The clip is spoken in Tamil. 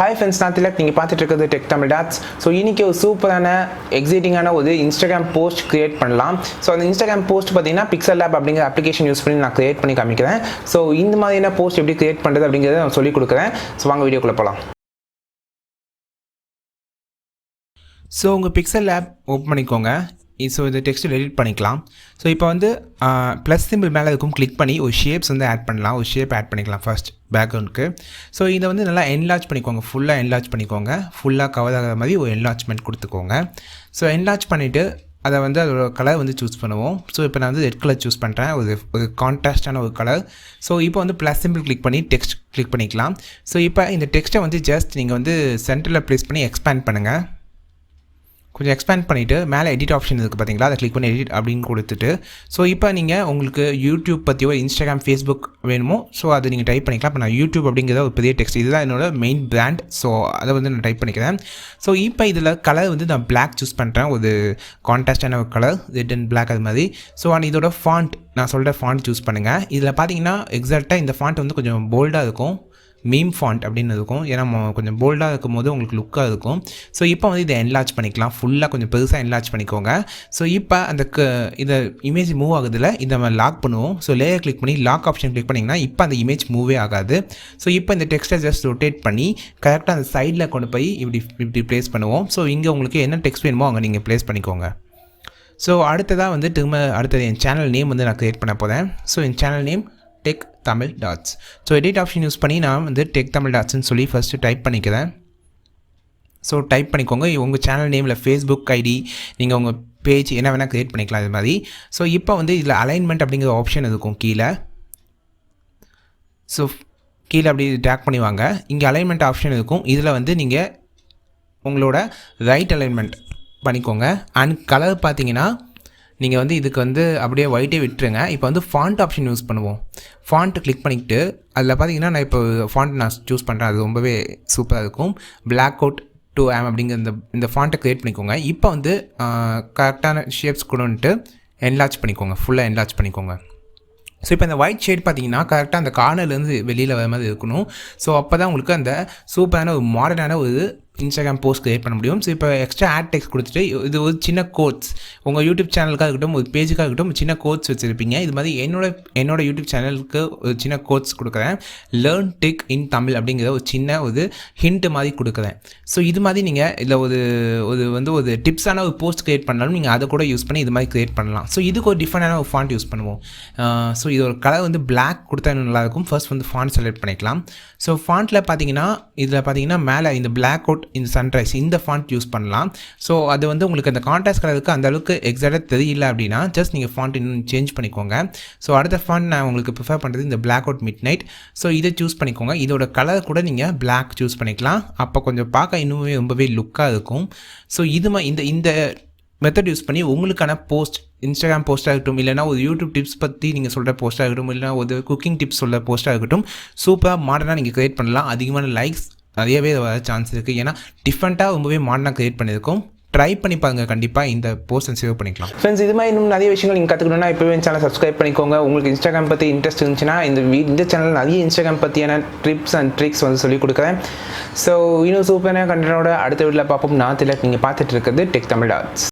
ஹாய் ஃப்ரெண்ட்ஸ், நான் திலக். நீங்கள் பார்த்துட்டு இருக்கிறது டெக் தமிழ் டாட்ஸ். ஸோ இன்றைக்கி ஒரு சூப்பரான எக்ஸைட்டிங்கான ஒரு இன்ஸ்டாகிராம் போஸ்ட் க்ரியேட் பண்ணலாம். ஸோ அந்த இன்ஸ்டாகிராம் போஸ்ட் பார்த்தீங்கன்னா PixelLab அப்படிங்கிற அப்ளிகேஷன் யூஸ் பண்ணி நான் க்ரியேட் பண்ணி காமிக்கிறேன். ஸோ இந்த மாதிரியான போஸ்ட் எப்படி க்ரியேட் பண்ணுறது அப்படிங்கிறத நான் சொல்லிக் கொடுக்குறேன். ஸோ வாங்க வீடியோக்குள்ளே போகலாம். ஸோ உங்கள் PixelLab ஓப்பன் பண்ணிக்கோங்க. ஸோ இந்த டெக்ஸ்ட்டை எடிட் பண்ணிக்கலாம். ஸோ இப்போ வந்து ப்ளஸ் சிம்பிள் மேலே இருக்கும் கிளிக் பண்ணி ஒரு ஷேப்ஸ் வந்து ஆட் பண்ணலாம். ஒரு ஷேப் ஆட் பண்ணிக்கலாம் ஃபர்ஸ்ட் பேக்ரவுண்டுக்கு. ஸோ இதை வந்து நல்லா என்லார்ஜ் பண்ணிக்கோங்க. ஃபுல்லாக என்லார்ஜ் பண்ணிக்கோங்க. ஃபுல்லாக கவர் ஆகிற மாதிரி ஒரு என்லார்ஜ்மெண்ட் கொடுத்துக்கோங்க. ஸோ என்லார்ஜ் பண்ணிவிட்டு அதை வந்து அதோட கலர் வந்து சூஸ் பண்ணுவோம். ஸோ இப்போ நான் வந்து ரெட் கலர் சூஸ் பண்ணுறேன். ஒரு கான்ட்ராஸ்டான ஒரு கலர். ஸோ இப்போ வந்து ப்ளஸ் சிம்பிள் கிளிக் பண்ணி டெக்ஸ்ட் கிளிக் பண்ணிக்கலாம். ஸோ இப்போ இந்த டெக்ஸ்ட்டை வந்து ஜஸ்ட் நீங்கள் வந்து சென்டரில் ப்ளேஸ் பண்ணி எக்ஸ்பேண்ட் பண்ணுங்கள். கொஞ்சம் எக்ஸ்பேண்ட் பண்ணிவிட்டு மேலே எடிட் ஆப்ஷன் இருக்குது பார்த்தீங்களா, அதை கிளிக் பண்ணி எடிட் அப்படின்னு கொடுத்துட்டு ஸோ இப்போ நீங்கள் உங்களுக்கு யூடியூப் பற்றியோ இன்ஸ்டாகிராம் ஃபேஸ்புக் வேணுமோ ஸோ அதை நீங்கள் டைப் பண்ணிக்கலாம். இப்போ நான் யூடியூப் அப்படிங்கிறத ஒரு பெரிய டெக்ஸ்ட், இதுதான் என்னோட மெயின் பிராண்ட். ஸோ அதை வந்து நான் டைப் பண்ணிக்கிறேன். ஸோ இப்போ இதில் கலர் வந்து நான் பிளாக் சூஸ் பண்ணுறேன். ஒரு கான்ட்ராஸ்டான ஒரு கலர், ரெட் அண்ட் பிளாக் அது மாதிரி. ஸோ இதோட ஃபாண்ட் நான் சொல்கிற ஃபாண்ட் சூஸ் பண்ணுங்கள். இதில் பார்த்தீங்கன்னா எக்ஸாக்டாக இந்த ஃபாண்ட் வந்து கொஞ்சம் போல்டாக இருக்கும். மீம் ஃபாண்ட் அப்படின்னு இருக்கும். ஏன்னா கொஞ்சம் போல்டாக இருக்கும் போது உங்களுக்கு லுக்காக இருக்கும். ஸோ இப்போ வந்து இதை என்லார்ஜ் பண்ணிக்கலாம். ஃபுல்லாக கொஞ்சம் பெருசாக என்லார்ஜ் பண்ணிக்கோங்க. ஸோ இப்போ அந்த இதை இமேஜ் மூவ் ஆகுதில்ல, இதை நம்ம லாக் பண்ணுவோம். ஸோ லேயர் கிளிக் பண்ணி லாக் ஆப்ஷன் கிளிக் பண்ணிங்கன்னா இப்போ அந்த இமேஜ் மூவே ஆகாது. ஸோ இப்போ இந்த டெக்ஸ்ட்டை ஜஸ்ட் ரொட்டேட் பண்ணி கரெக்டாக அந்த சைடில் கொண்டு போய் இப்படி ப்ளேஸ் பண்ணுவோம். ஸோ இங்கே உங்களுக்கு என்ன டெக்ஸ்ட் வேணுமோ அங்கே நீங்கள் ப்ளேஸ் பண்ணிக்கோங்க. ஸோ அடுத்ததாக வந்து அடுத்தது என் சேனல் நேம் வந்து நான் க்ரியேட் பண்ண போகிறேன். ஸோ என் channel name tech Tamil dots. So edit option use பண்ணி நான் வந்து டெக் தமிழ் டாட்ஸ்ன்னு சொல்லி ஃபஸ்ட்டு டைப் பண்ணிக்கிறேன். ஸோ டைப் பண்ணிக்கோங்க. உங்கள் சேனல் நேமில் ஃபேஸ்புக் ஐடி, நீங்கள் உங்கள் பேஜ் என்ன வேணால் க்ரியேட் பண்ணிக்கலாம் இது மாதிரி. ஸோ இப்போ வந்து இதில் அலைன்மெண்ட் அப்படிங்கிற ஆப்ஷன் இருக்கும் கீழே. ஸோ கீழே அப்படி டேக் பண்ணி வாங்க. இங்கே அலைன்மெண்ட் ஆப்ஷன் இருக்கும். இதில் வந்து நீங்கள் உங்களோட ரைட் அலைன்மெண்ட் பண்ணிக்கோங்க. அண்ட் கலர் பார்த்தீங்கன்னா நீங்கள் வந்து இதுக்கு வந்து அப்படியே ஒயிட்டே விட்டுருங்க. இப்போ வந்து ஃபாண்ட் ஆப்ஷன் யூஸ் பண்ணுவோம். ஃபாண்ட்டு கிளிக் பண்ணிக்கிட்டு அதில் பார்த்தீங்கன்னா நான் இப்போ ஃபாண்ட் நான் சூஸ் பண்ணுறேன். அது ரொம்பவே சூப்பராக இருக்கும். பிளாக் அவுட் 2am அப்படிங்கிற இந்த ஃபாண்ட்டை க்ரியேட் பண்ணிக்கோங்க. இப்போ வந்து கரெக்டான ஷேப்ஸ் கொண்டுட்டு என்லார்ஜ் பண்ணிக்கோங்க. ஃபுல்லாக என்லார்ஜ் பண்ணிக்கோங்க. ஸோ இப்போ இந்த ஒயிட் ஷேட் பார்த்தீங்கன்னா கரெக்டாக அந்த கார்னர்லேருந்து வெளியில் வர மாதிரி இருக்கணும். ஸோ அப்போ தான் உங்களுக்கு அந்த சூப்பரான ஒரு மாடர்னான ஒரு இன்ஸ்டாகிராம் போஸ்ட் க்ரியேட் பண்ண முடியும். ஸோ இப்போ எக்ஸ்ட்ரா ஆட் டெக்ஸ்ட் கொடுத்துட்டு இது ஒரு சின்ன கோட்ஸ், உங்கள் யூடியூப் சேனலுக்காக இருக்கட்டும், ஒரு பேஜுக்காக இருக்கட்டும், சின்ன கோட்ஸ் வச்சுருப்பீங்க. இது மாதிரி என்னோட யூடியூப் சேனலுக்கு ஒரு சின்ன கோட்ஸ் கொடுக்குறேன். லேர்ன் டெக் இன் தமிழ் அப்படிங்கிற ஒரு சின்ன ஒரு ஹிண்ட் மாதிரி கொடுக்குறேன். ஸோ இது மாதிரி நீங்கள் இதில் ஒரு டிப்ஸான ஒரு போஸ்ட் க்ரியேட் பண்ணாலும் நீங்கள் அதை கூட யூஸ் பண்ணி இது மாதிரி க்ரியேட் பண்ணலாம். ஸோ இதுக்கு ஒரு டிஃப்ரெண்டான ஒரு ஃபாண்ட் யூஸ் பண்ணுவோம். ஸோ இது ஒரு கலர் வந்து பிளாக் கொடுத்தா இன்னும் நல்லாயிருக்கும். ஃபர்ஸ்ட் வந்து ஃபாண்ட் செலக்ட் பண்ணிக்கலாம். ஸோ ஃபாண்ட்டில் பார்த்தீங்கன்னா மேலே இந்த பிளாக் அவுட் இந்த சன்ரைஸ் இந்த ஃபாண்ட் யூஸ் பண்ணலாம். ஸோ அது வந்து உங்களுக்கு அந்த கான்ட்ராஸ்ட் கலருக்கு அந்த அளவுக்கு எக்ஸாக்டாக தெரியல அப்படின்னா ஜஸ்ட் நீங்கள் ஃபாண்ட் இன்னும் சேஞ்ச் பண்ணிக்கோங்க. ஸோ அடுத்த ஃபாண்ட் நான் உங்களுக்கு ப்ரிஃபர் பண்ணுறது இந்த black out midnight. So இதை சூஸ் பண்ணிக்கோங்க. இதோட கலர் கூட நீங்கள் பிளாக் சூஸ் பண்ணிக்கலாம். அப்போ கொஞ்சம் பார்க்க இன்னுமே ரொம்பவே லுக்காக இருக்கும். ஸோ இந்த மெத்தட் யூஸ் பண்ணி உங்களுக்கான போஸ்ட், இன்ஸ்டாகிராம் போஸ்ட்டாக இருக்கட்டும், இல்லைனா ஒரு யூடியூப் டிப்ஸ் பற்றி நீங்கள் சொல்கிற போஸ்ட்டாக இருக்கட்டும், இல்லைனா ஒரு குக்கிங் டிப்ஸ் சொல்கிற போஸ்ட்டாக இருக்கட்டும், சூப்பராக மாடர்னாக நீங்கள் க்ரியேட் பண்ணலாம். அதிகமான லைக்ஸ் நிறையவே வர சான்ஸ் இருக்குது. ஏன்னா டிஃப்ரெண்ட்டாக ரொம்பவே மாடர்னாக க்ரியேட் பண்ணியிருக்கோம். ட்ரை பண்ணி பாருங்கள். கண்டிப்பாக இந்த போஸ்ட்டை சேவ் பண்ணிக்கலாம். ஃப்ரெண்ட்ஸ், இது மாதிரி இன்னும் நிறைய விஷயங்கள் நீங்கள் கற்றுக்கணும்னா இப்போவே சேனல் சப்ஸ்கிரைப் பண்ணிக்கோங்க. உங்களுக்கு இன்ஸ்டாகிராம் பற்றி இன்ட்ரெஸ்ட் இருந்துச்சுன்னா இந்த சேனல் நிறைய இன்ஸ்டாகிராம் பற்றியான டிப்ஸ் அண்ட் ட்ரிக்ஸ் வந்து சொல்லிக் கொடுக்குறேன். ஸோ இன்னும் சூப்பரான கண்டனோட அடுத்த வீடியோவில் பார்ப்போம். நான் திலக். நீங்கள் பார்த்துட்டு இருக்கிறது டெக் தமிழ் டாட்ஸ்.